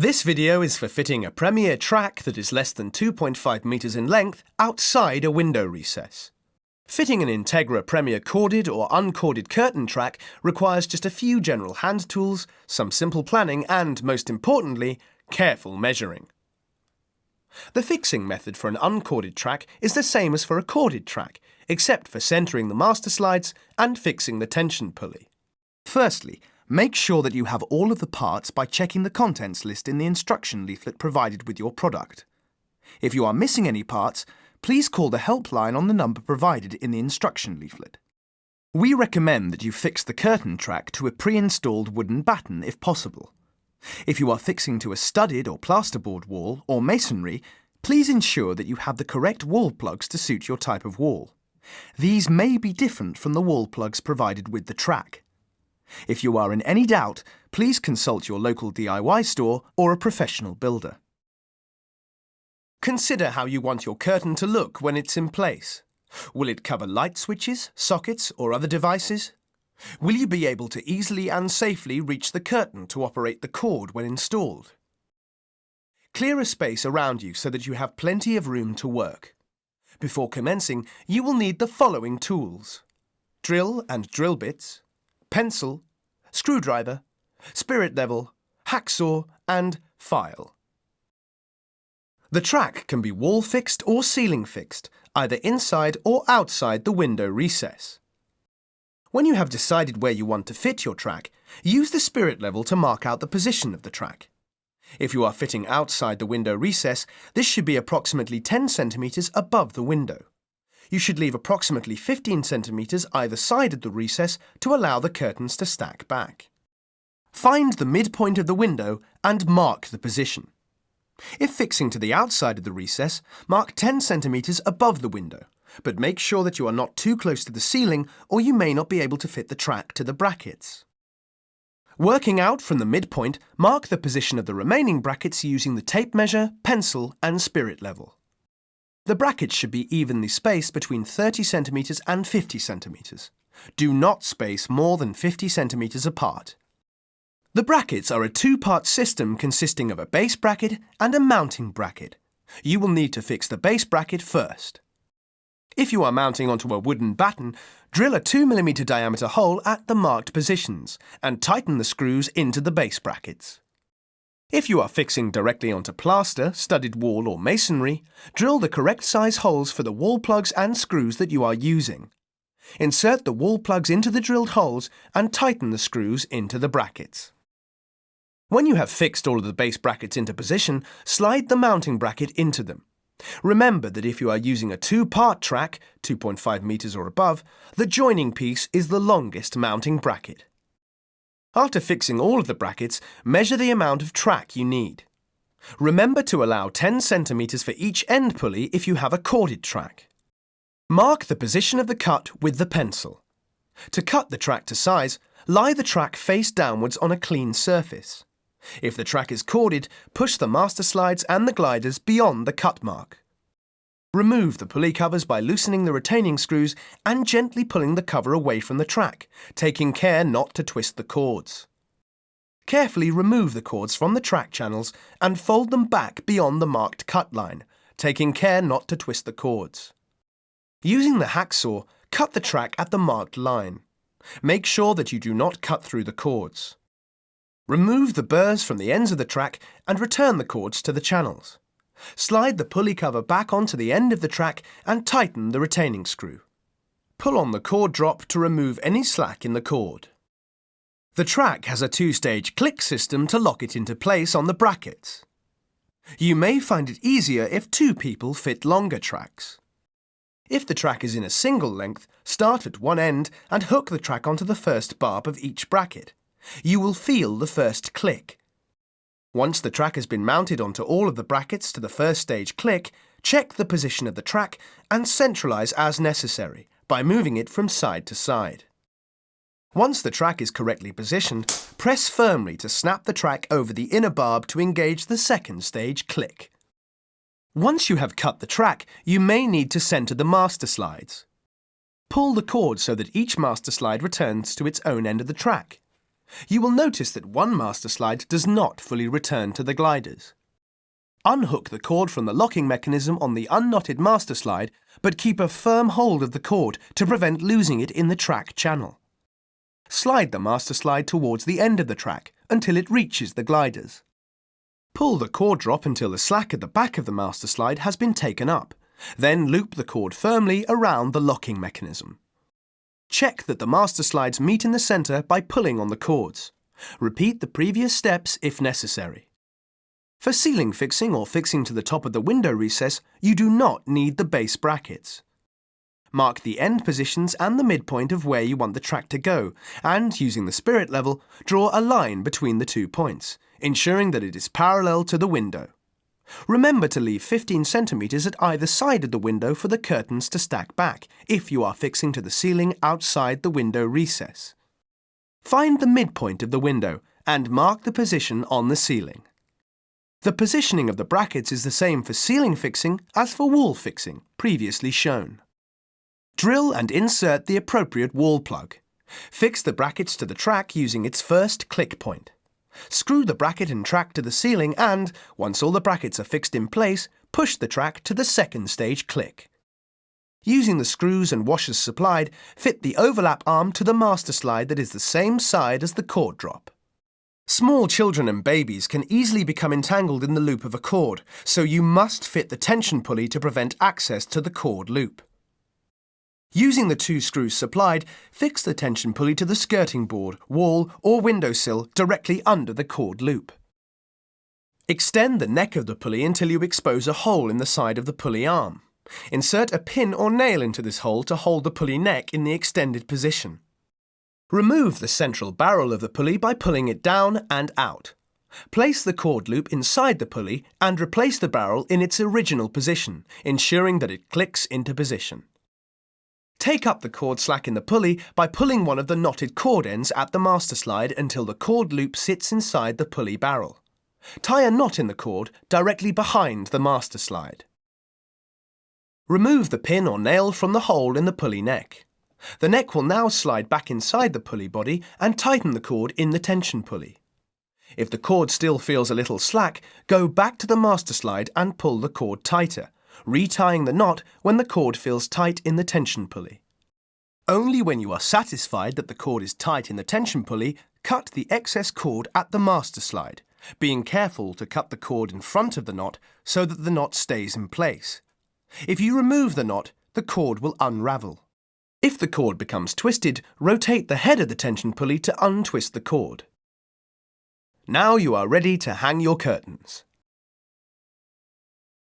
This video is for fitting a Premier track that is less than 2.5 meters in length outside a window recess. Fitting an Integra Premier corded or uncorded curtain track requires just a few general hand tools, some simple planning and, most importantly, careful measuring. The fixing method for an uncorded track is the same as for a corded track, except for centering the master slides and fixing the tension pulley. Firstly, make sure that you have all of the parts by checking the contents list in the instruction leaflet provided with your product. If you are missing any parts, please call the helpline on the number provided in the instruction leaflet. We recommend that you fix the curtain track to a pre-installed wooden batten if possible. If you are fixing to a studded or plasterboard wall or masonry, please ensure that you have the correct wall plugs to suit your type of wall. These may be different from the wall plugs provided with the track. If you are in any doubt, please consult your local DIY store or a professional builder. Consider how you want your curtain to look when it's in place. Will it cover light switches, sockets, or other devices? Will you be able to easily and safely reach the curtain to operate the cord when installed? Clear a space around you so that you have plenty of room to work. Before commencing, you will need the following tools: drill and drill bits, pencil, screwdriver, spirit level, hacksaw and file. The track can be wall fixed or ceiling fixed, either inside or outside the window recess. When you have decided where you want to fit your track, use the spirit level to mark out the position of the track. If you are fitting outside the window recess, this should be approximately 10 centimeters above the window. You should leave approximately 15 centimeters either side of the recess to allow the curtains to stack back. Find the midpoint of the window and mark the position. If fixing to the outside of the recess, mark 10 centimeters above the window, but make sure that you are not too close to the ceiling or you may not be able to fit the track to the brackets. Working out from the midpoint, mark the position of the remaining brackets using the tape measure, pencil and spirit level. The brackets should be evenly spaced between 30 centimeters and 50 centimeters. Do not space more than 50 centimeters apart. The brackets are a two-part system consisting of a base bracket and a mounting bracket. You will need to fix the base bracket first. If you are mounting onto a wooden batten, drill a 2 mm diameter hole at the marked positions and tighten the screws into the base brackets. If you are fixing directly onto plaster, studded wall or masonry, drill the correct size holes for the wall plugs and screws that you are using. Insert the wall plugs into the drilled holes and tighten the screws into the brackets. When you have fixed all of the base brackets into position, slide the mounting bracket into them. Remember that if you are using a two-part track, 2.5 meters or above, the joining piece is the longest mounting bracket. After fixing all of the brackets, measure the amount of track you need. Remember to allow 10 centimeters for each end pulley if you have a corded track. Mark the position of the cut with the pencil. To cut the track to size, lie the track face downwards on a clean surface. If the track is corded, push the master slides and the gliders beyond the cut mark. Remove the pulley covers by loosening the retaining screws and gently pulling the cover away from the track, taking care not to twist the cords. Carefully remove the cords from the track channels and fold them back beyond the marked cut line, taking care not to twist the cords. Using the hacksaw, cut the track at the marked line. Make sure that you do not cut through the cords. Remove the burrs from the ends of the track and return the cords to the channels. Slide the pulley cover back onto the end of the track and tighten the retaining screw. Pull on the cord drop to remove any slack in the cord. The track has a two-stage click system to lock it into place on the brackets. You may find it easier if two people fit longer tracks. If the track is in a single length, start at one end and hook the track onto the first barb of each bracket. You will feel the first click. Once the track has been mounted onto all of the brackets to the first stage click, check the position of the track and centralize as necessary by moving it from side to side. Once the track is correctly positioned, press firmly to snap the track over the inner barb to engage the second stage click. Once you have cut the track, you may need to center the master slides. Pull the cord so that each master slide returns to its own end of the track. You will notice that one master slide does not fully return to the gliders. Unhook the cord from the locking mechanism on the unknotted master slide, but keep a firm hold of the cord to prevent losing it in the track channel. Slide the master slide towards the end of the track until it reaches the gliders. Pull the cord drop until the slack at the back of the master slide has been taken up. Then loop the cord firmly around the locking mechanism. Check that the master slides meet in the centre by pulling on the cords. Repeat the previous steps if necessary. For ceiling fixing or fixing to the top of the window recess, you do not need the base brackets. Mark the end positions and the midpoint of where you want the track to go, and, using the spirit level, draw a line between the 2 points, ensuring that it is parallel to the window. Remember to leave 15 centimetres at either side of the window for the curtains to stack back, if you are fixing to the ceiling outside the window recess. Find the midpoint of the window and mark the position on the ceiling. The positioning of the brackets is the same for ceiling fixing as for wall fixing, previously shown. Drill and insert the appropriate wall plug. Fix the brackets to the track using its first click point. Screw the bracket and track to the ceiling and, once all the brackets are fixed in place, push the track to the second stage click. Using the screws and washers supplied, fit the overlap arm to the master slide that is the same side as the cord drop. Small children and babies can easily become entangled in the loop of a cord, so you must fit the tension pulley to prevent access to the cord loop. Using the 2 screws supplied, fix the tension pulley to the skirting board, wall or windowsill directly under the cord loop. Extend the neck of the pulley until you expose a hole in the side of the pulley arm. Insert a pin or nail into this hole to hold the pulley neck in the extended position. Remove the central barrel of the pulley by pulling it down and out. Place the cord loop inside the pulley and replace the barrel in its original position, ensuring that it clicks into position. Take up the cord slack in the pulley by pulling one of the knotted cord ends at the master slide until the cord loop sits inside the pulley barrel. Tie a knot in the cord directly behind the master slide. Remove the pin or nail from the hole in the pulley neck. The neck will now slide back inside the pulley body and tighten the cord in the tension pulley. If the cord still feels a little slack, go back to the master slide and pull the cord tighter, retying the knot when the cord feels tight in the tension pulley. Only when you are satisfied that the cord is tight in the tension pulley, cut the excess cord at the master slide, being careful to cut the cord in front of the knot so that the knot stays in place. If you remove the knot, the cord will unravel. If the cord becomes twisted, rotate the head of the tension pulley to untwist the cord. Now you are ready to hang your curtains.